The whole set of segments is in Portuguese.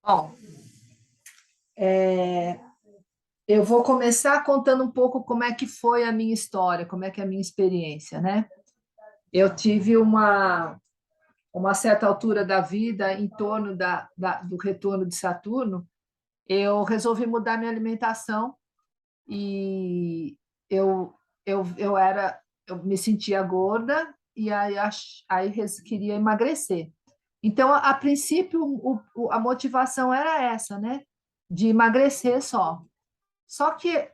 Bom, eu vou começar contando um pouco como é que foi a minha história, como é que é a minha experiência, né? Eu tive uma certa altura da vida, em torno do retorno de Saturno, eu resolvi mudar minha alimentação e eu, eu me sentia gorda e queria emagrecer. Então, a princípio, a motivação era essa, né? De emagrecer só. Só que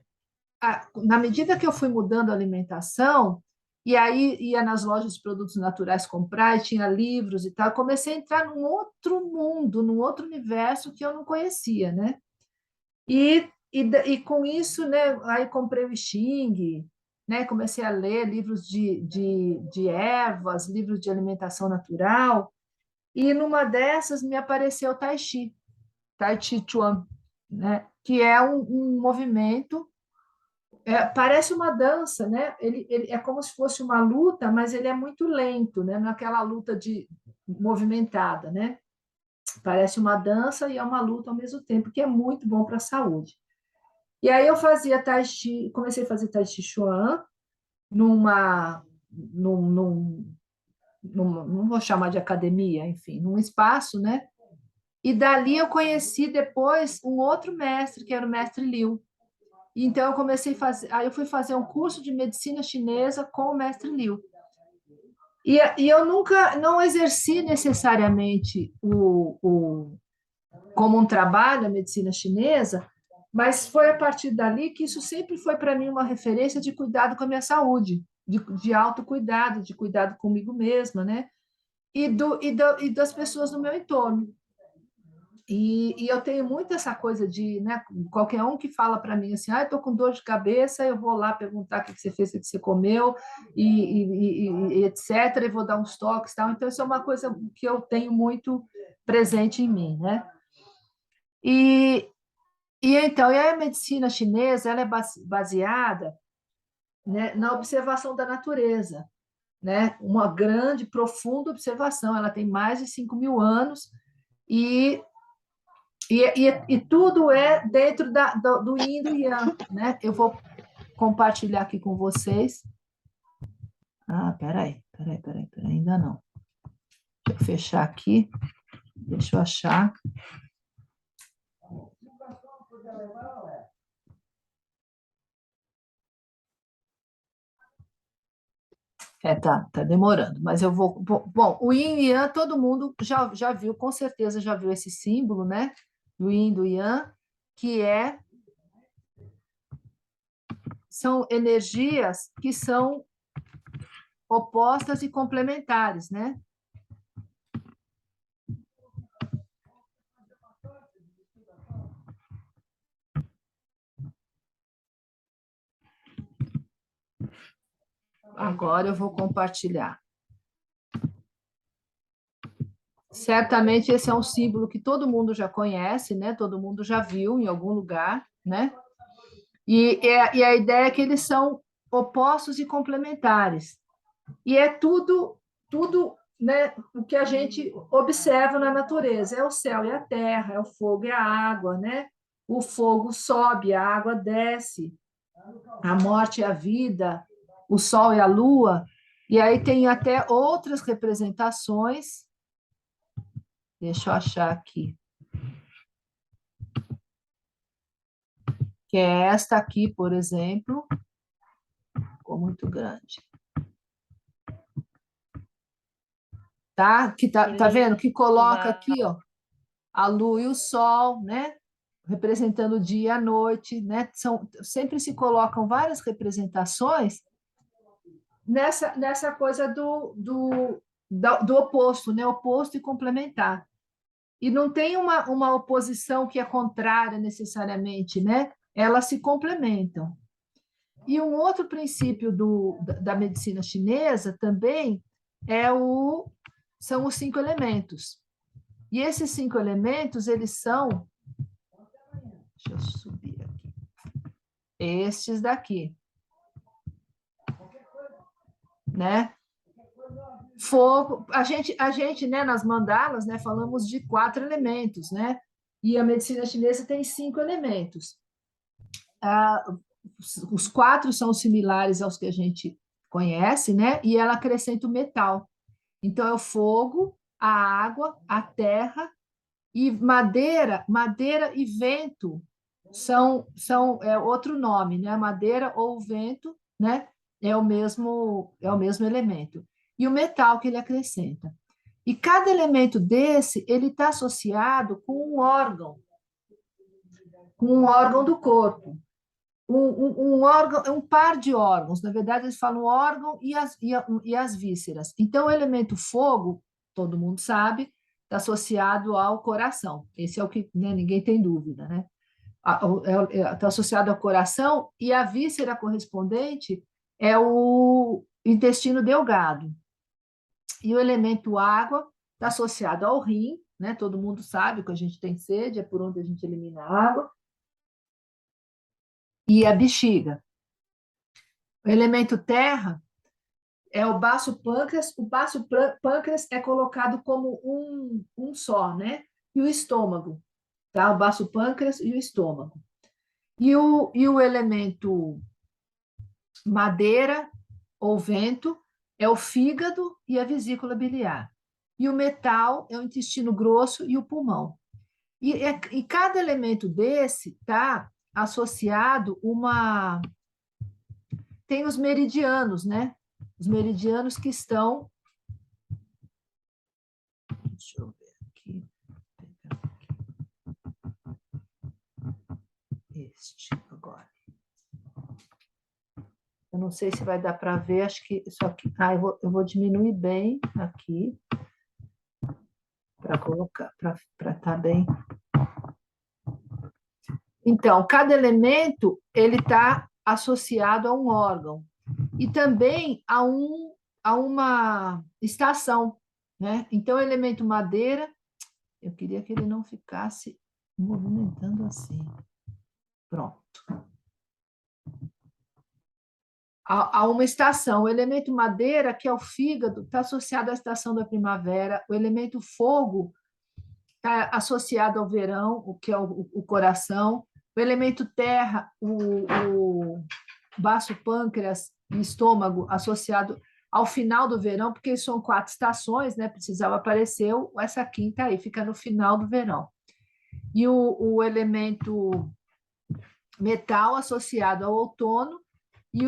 na medida que eu fui mudando a alimentação, e aí ia nas lojas de produtos naturais comprar, e tinha livros e tal, eu comecei a entrar num outro mundo, num outro universo que eu não conhecia, né? E com isso, né, aí comprei o Xing, né, comecei a ler livros de ervas, livros de alimentação natural, e numa dessas me apareceu o Tai Chi Chuan, né, que é um movimento parece uma dança, né? Ele é como se fosse uma luta, mas ele é muito lento, né? Naquela luta de movimentada, né? Parece uma dança e é uma luta ao mesmo tempo, que é muito bom para a saúde. E aí eu fazia Tai Chi, comecei a fazer Tai Chi Chuan numa, num, num, não vou chamar de academia, enfim, num espaço, né? E dali eu conheci depois um outro mestre, que era o mestre Liu. Então, eu comecei a fazer, aí eu fui fazer um curso de medicina chinesa com o mestre Liu. E eu nunca, não exerci necessariamente como um trabalho a medicina chinesa, mas foi a partir dali que isso sempre foi para mim uma referência de cuidado com a minha saúde, de autocuidado, de cuidado comigo mesma, né? E das pessoas no meu entorno. E eu tenho muito essa coisa de, né, qualquer um que fala para mim assim, estou com dor de cabeça, eu vou lá perguntar o que você fez, o que você comeu, e etc., e vou dar uns toques, tal. Então, isso é uma coisa que eu tenho muito presente em mim, né? E, e a medicina chinesa, ela é baseada, né, na observação da natureza, né? Uma grande, profunda observação, ela tem mais de 5.000 anos, e e tudo é dentro do yin e do yang, né? Eu vou compartilhar aqui com vocês. Peraí, ainda não. Deixa eu fechar aqui, deixa eu achar. Tá demorando, mas eu vou. Bom, o yin e yang, todo mundo já viu, com certeza já viu esse símbolo, né? Do yin e do yang, que são energias que são opostas e complementares, né? Agora eu vou compartilhar. Certamente esse é um símbolo que todo mundo já conhece, né? Todo mundo já viu em algum lugar, né? E a ideia é que eles são opostos e complementares. E é tudo, né? O que a gente observa na natureza é o céu e a terra, é o fogo e a água, né? O fogo sobe, a água desce, a morte e a vida, o sol e a lua. E aí tem até outras representações. Deixa eu achar aqui. Que é esta aqui, por exemplo, ficou muito grande. Tá? Tá vendo? Que coloca aqui, ó, a lua e o sol, né? Representando o dia e a noite, né? Sempre se colocam várias representações nessa coisa do oposto, né? Oposto e complementar. E não tem uma oposição que é contrária necessariamente, né? Elas se complementam. E um outro princípio da medicina chinesa também são os 5 elementos. E esses 5 elementos, eles são. Deixa eu subir aqui. Estes daqui. Né? Fogo. A gente, né, nas mandalas, né, falamos de 4 elementos, né? E a medicina chinesa tem 5 elementos. Ah, os 4 são similares aos que a gente conhece, né? E ela acrescenta o metal. Então, é o fogo, a água, a terra e madeira. Madeira e vento são outro nome, né? Madeira ou vento, né? É o mesmo elemento. E o metal que ele acrescenta. E cada elemento desse, ele está associado com um órgão do corpo. Um órgão, um par de órgãos, na verdade, eles falam órgão e as vísceras. Então, o elemento fogo, todo mundo sabe, está associado ao coração. Esse é o que, né, ninguém tem dúvida, né? Está associado ao coração e a víscera correspondente é o intestino delgado. E o elemento água está associado ao rim, né? Todo mundo sabe que a gente tem sede, é por onde a gente elimina a água, e a bexiga. O elemento terra é o baço pâncreas. O baço pâncreas é colocado como um só, né? E o estômago, tá? O baço pâncreas e o estômago. E o elemento madeira ou vento é o fígado e a vesícula biliar. E o metal é o intestino grosso e o pulmão. E cada elemento desse está associado uma. Tem os meridianos, né? Os meridianos que estão. Deixa eu ver aqui. Este agora. Eu não sei se vai dar para ver, acho que isso aqui. Eu vou diminuir bem aqui para colocar, para estar bem. Então, cada elemento ele está associado a um órgão e também a uma estação, né? Então, o elemento madeira, eu queria que ele não ficasse movimentando assim. Pronto. Há uma estação. O elemento madeira, que é o fígado, está associado à estação da primavera. O elemento fogo está associado ao verão, o que é o coração. O elemento terra, o baço pâncreas e estômago, associado ao final do verão, porque são 4 estações, né? Precisava aparecer essa quinta aí, fica no final do verão. E o elemento metal associado ao outono e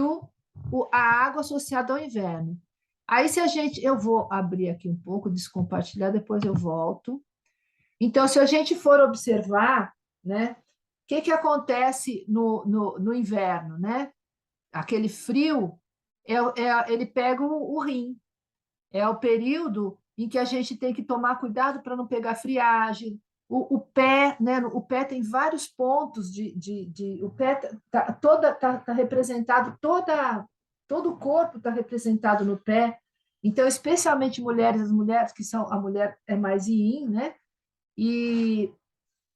a água associada ao inverno. Aí, eu vou abrir aqui um pouco, descompartilhar, depois eu volto. Então, se a gente for observar, né, o que acontece no inverno, né? Aquele frio, ele pega o rim. É o período em que a gente tem que tomar cuidado para não pegar friagem. O pé, né? O pé tem vários pontos o pé tá representado, todo o corpo está representado no pé. Então, especialmente mulheres, as mulheres que são, a mulher é mais yin, né?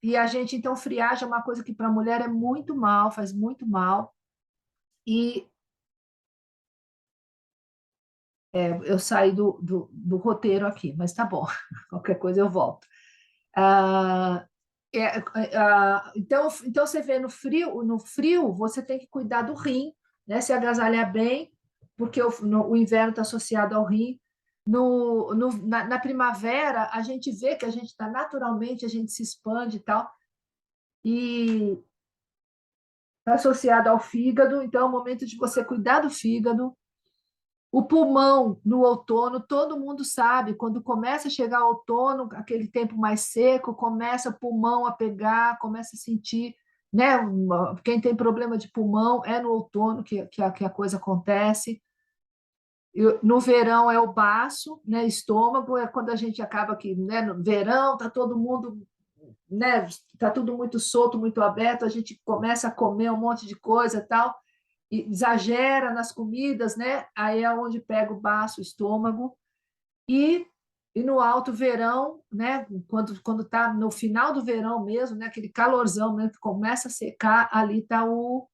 E a gente, então, friagem é uma coisa que para a mulher é muito mal, faz muito mal. E eu saí do roteiro aqui, mas tá bom, qualquer coisa eu volto. Ah, então você vê no frio você tem que cuidar do rim, né? Se agasalhar bem, porque o inverno está associado ao rim. Na primavera, a gente vê que a gente está naturalmente, a gente se expande e tal, e está associado ao fígado, então é o momento de você cuidar do fígado. O pulmão, no outono, todo mundo sabe, quando começa a chegar o outono, aquele tempo mais seco, começa o pulmão a pegar, começa a sentir, né? Quem tem problema de pulmão é no outono que a coisa acontece. No verão é o baço, né? Estômago, é quando a gente acaba que, né? No verão tá todo mundo, né? Tá tudo muito solto, muito aberto, a gente começa a comer um monte de coisa e tal, exagera nas comidas, né? Aí é onde pega o baço, o estômago. E, e no alto verão, né? Quando está no final do verão mesmo, né? Aquele calorzão mesmo que começa a secar, ali está o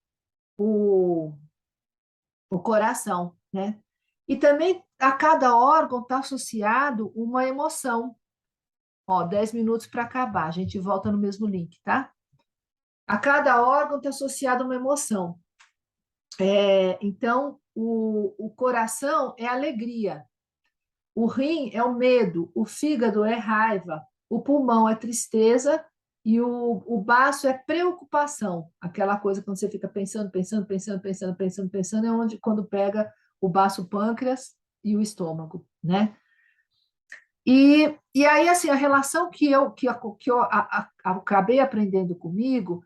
coração, né? E também a cada órgão está associado uma emoção. Ó, 10 minutos para acabar, a gente volta no mesmo link, tá? A cada órgão está associada uma emoção. Então, o coração é alegria, o rim é o medo, o fígado é raiva, o pulmão é tristeza e o baço é preocupação. Aquela coisa quando você fica pensando, pensando, pensando, pensando, pensando, pensando, é onde quando pega o baço pâncreas e o estômago, né? E aí, assim, a relação que eu acabei aprendendo comigo,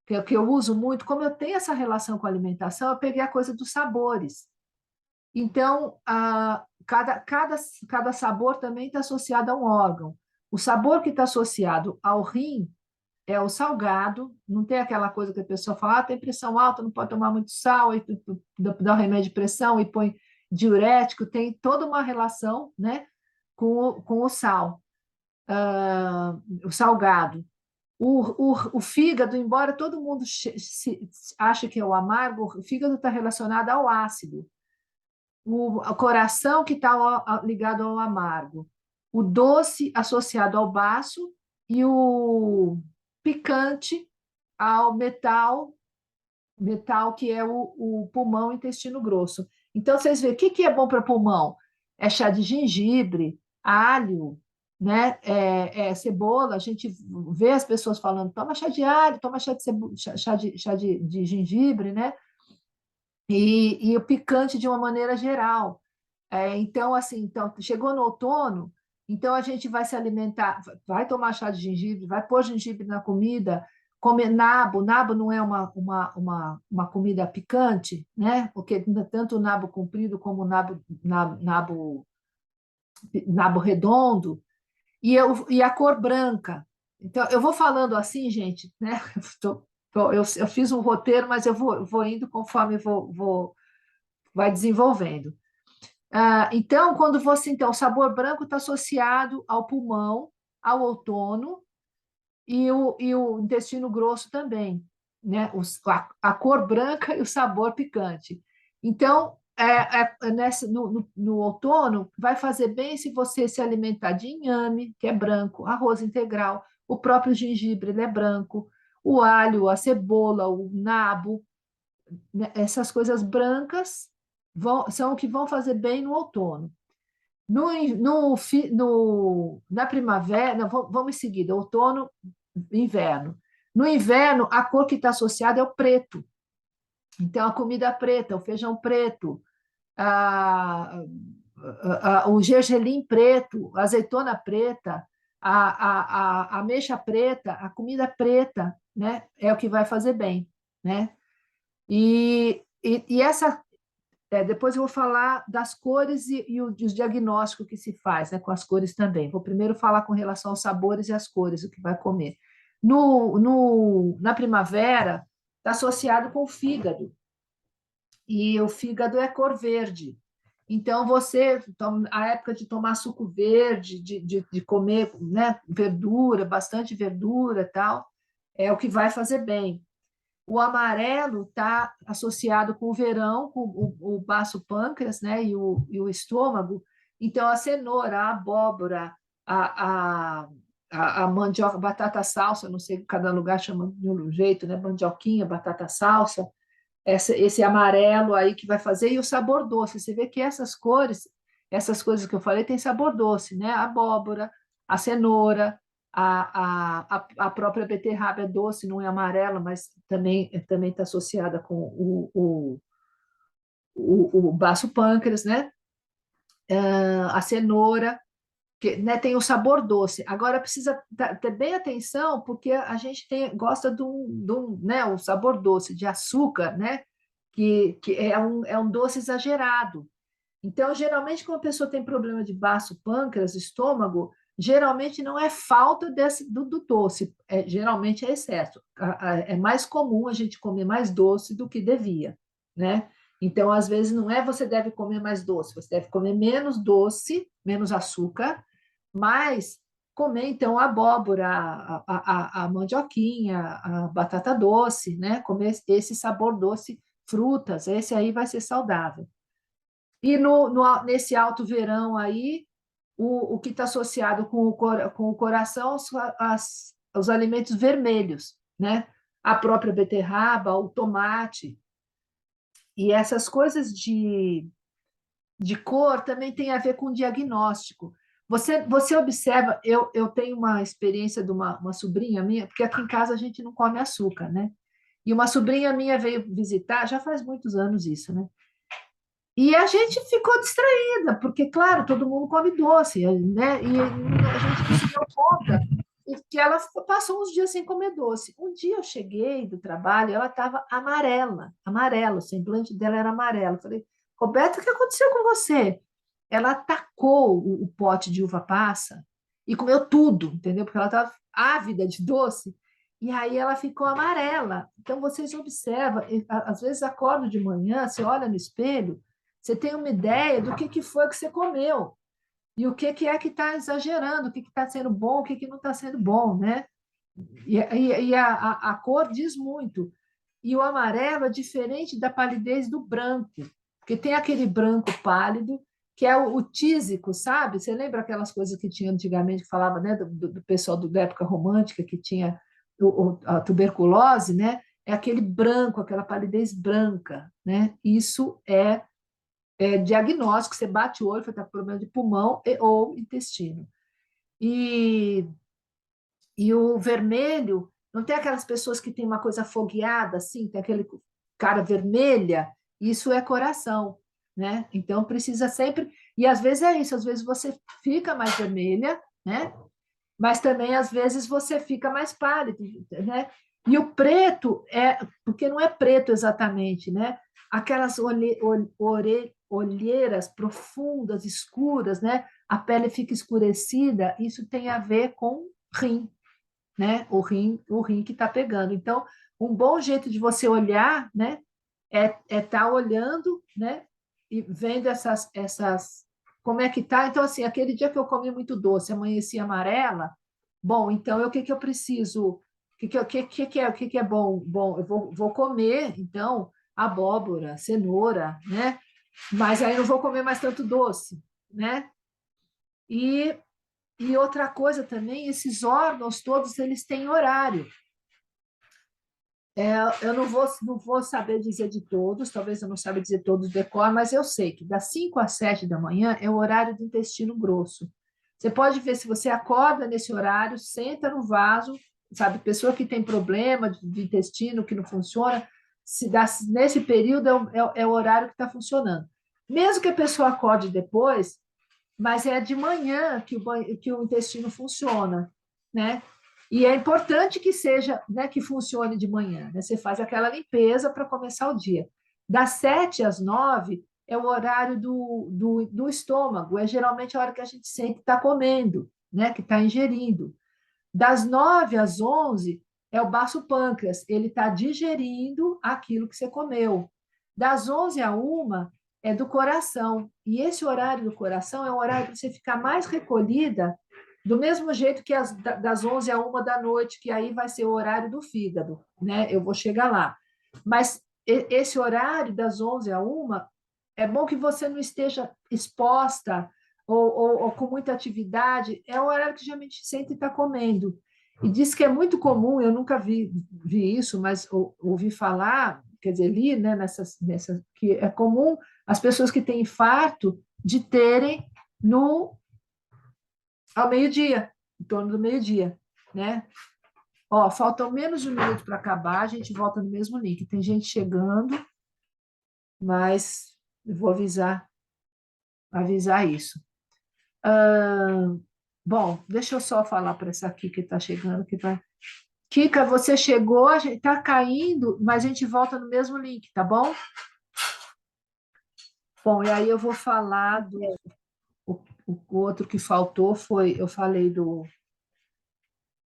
que eu uso muito, como eu tenho essa relação com a alimentação, eu peguei a coisa dos sabores. Então, cada sabor também está associado a um órgão. O sabor que está associado ao rim é o salgado, não tem aquela coisa que a pessoa fala, tem pressão alta, não pode tomar muito sal, e dá um remédio de pressão e põe diurético, tem toda uma relação, né, com o sal, o salgado. O fígado, embora todo mundo ache que é o amargo, o fígado está relacionado ao ácido. O coração que está ligado ao amargo, o doce associado ao baço e o picante ao metal que é o pulmão e intestino grosso. Então, vocês veem, o que é bom para pulmão? É chá de gengibre, alho, né? Cebola. A gente vê as pessoas falando, toma chá de alho, toma chá de gengibre, né? E o picante de uma maneira geral. Então, assim, então, chegou no outono, então a gente vai se alimentar, vai tomar chá de gengibre, vai pôr gengibre na comida, comer nabo. Nabo não é uma comida picante, né? Porque tanto o nabo comprido como o nabo redondo, e a cor branca. Então, eu vou falando assim, gente, né? Eu fiz um roteiro, mas eu vou indo conforme vai desenvolvendo. Então, quando você, então, o sabor branco está associado ao pulmão, ao outono e o intestino grosso também, né? A cor branca e o sabor picante. Então, no outono, vai fazer bem se você se alimentar de inhame, que é branco, arroz integral, o próprio gengibre, ele é branco, o alho, a cebola, o nabo, né? Essas coisas brancas são o que vão fazer bem no outono. Na primavera, não, vamos em seguida, outono, inverno. No inverno, a cor que está associada é o preto. Então, a comida preta, o feijão preto, a, o gergelim preto, a azeitona preta, a ameixa preta, a comida preta, né? É o que vai fazer bem, né? E depois eu vou falar das cores e os diagnósticos que se faz, né, com as cores também. Vou primeiro falar com relação aos sabores e às cores, o que vai comer. Na primavera, está associado com o fígado, e o fígado é cor verde. Então, a época de tomar suco verde, de comer, né, verdura, bastante verdura e tal, é o que vai fazer bem. O amarelo está associado com o verão, com o baço pâncreas, né, e o estômago. Então, a cenoura, a abóbora, a, a, a mandioca, batata salsa, não sei, cada lugar chama de um jeito, né? Mandioquinha, batata salsa, esse amarelo aí que vai fazer, e o sabor doce. Você vê que essas coisas que eu falei, têm sabor doce, né? A abóbora, a cenoura, a própria beterraba é doce, não é amarela, mas também está associada com o baço pâncreas, né? A cenoura, que, né, tem o sabor doce. Agora precisa ter bem atenção, porque a gente gosta né, o sabor doce de açúcar, né? Que é um doce exagerado. Então, geralmente, quando a pessoa tem problema de baço, pâncreas, estômago, geralmente não é falta do doce, geralmente é excesso. É mais comum a gente comer mais doce do que devia, né? Então, às vezes, não é você deve comer mais doce, você deve comer menos doce, menos açúcar, mas comer, então, a abóbora, a mandioquinha, a batata doce, né? Comer esse sabor doce, frutas, esse aí vai ser saudável. E nesse alto verão aí, o que está associado com o coração, os alimentos vermelhos, né? A própria beterraba, o tomate. E essas coisas de cor também tem a ver com diagnóstico. Você observa, eu tenho uma experiência de uma sobrinha minha, porque aqui em casa a gente não come açúcar, né? E uma sobrinha minha veio visitar, já faz muitos anos isso, né? E a gente ficou distraída, porque, claro, todo mundo come doce, né? E a gente não se deu conta que ela passou uns dias sem comer doce. Um dia eu cheguei do trabalho, ela estava amarela, amarela, o semblante dela era amarelo. Eu falei, Roberta, o que aconteceu com você? Ela atacou o pote de uva passa e comeu tudo, entendeu? Porque ela estava ávida de doce. E aí ela ficou amarela. Então vocês observam, às vezes acordo de manhã, você olha no espelho, você tem uma ideia do que foi que você comeu e o que é que está exagerando, o que está sendo bom, o que não está sendo bom, né? E a cor diz muito. E o amarelo é diferente da palidez do branco, porque tem aquele branco pálido, que é o tísico, sabe? Você lembra aquelas coisas que tinha antigamente, que falava, né, do pessoal da época romântica, que tinha a tuberculose, né? É aquele branco, aquela palidez branca, né? Isso é diagnóstico, você bate o olho, está com problema de pulmão ou intestino. E e o vermelho, não tem aquelas pessoas que têm uma coisa fogueada, assim, tem aquele cara vermelha, isso é coração, né? Então precisa sempre. E às vezes é isso, às vezes você fica mais vermelha, né? Mas também às vezes você fica mais pálido, né? E o preto é, porque não é preto exatamente, né? Aquelas olheiras profundas, escuras, né? A pele fica escurecida, isso tem a ver com rim, né? O rim que está pegando. Então, um bom jeito de você olhar, né? É estar olhando, né? E vendo essas como é que tá. Então, assim, aquele dia que eu comi muito doce, amanheci amarela, bom, então o que que eu preciso? O que que é bom? Bom, eu vou comer, então, abóbora, cenoura, né? Mas aí não vou comer mais tanto doce, né? E e outra coisa também, esses órgãos todos, eles têm horário. Eu não vou saber dizer de todos, talvez eu não saiba dizer todos de cor, mas eu sei que das 5 às 7 da manhã é o horário do intestino grosso. Você pode ver se você acorda nesse horário, senta no vaso, sabe? Pessoa que tem problema de intestino, que não funciona, se dá, nesse período é o horário que está funcionando. Mesmo que a pessoa acorde depois, mas é de manhã que o intestino funciona, né? E é importante que seja, né, que funcione de manhã, né? Você faz aquela limpeza para começar o dia. Das 7 às 9 é o horário do estômago, é geralmente a hora que a gente sente que está comendo, né, que está ingerindo. Das 9 às 11 é o baço pâncreas, ele está digerindo aquilo que você comeu. Das 11 a 1 é do coração. E esse horário do coração é o horário para você ficar mais recolhida, do mesmo jeito que das 11 a 1 da noite, que aí vai ser o horário do fígado, né? Eu vou chegar lá. Mas esse horário das 11 a 1 é bom que você não esteja exposta ou com muita atividade, é o horário que geralmente sente e está comendo. E diz que é muito comum, eu nunca vi isso, mas ouvi falar, quer dizer, li, né, que é comum as pessoas que têm infarto de terem no ao meio-dia, em torno do meio-dia, né? Ó, faltam menos de 1 minuto para acabar, a gente volta no mesmo link. Tem gente chegando, mas eu vou avisar isso. Bom, deixa eu só falar para essa aqui que está chegando, que vai. Kika, você chegou, a gente está caindo, mas a gente volta no mesmo link, tá bom? Bom, e aí eu vou falar o outro que faltou foi, eu falei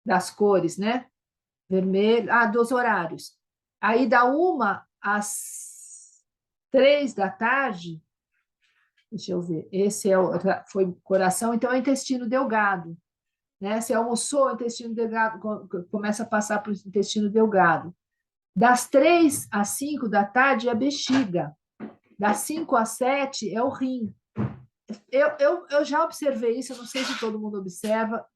das cores, né? Vermelho, dos horários. Aí da 1 às 3 da tarde, deixa eu ver, esse foi coração, então é intestino delgado, né? Você almoçou, o intestino delgado começa a passar para o intestino delgado. Das 3 às 5 da tarde é a bexiga. Das 5 às 7 é o rim. eu já observei isso, eu não sei se todo mundo observa,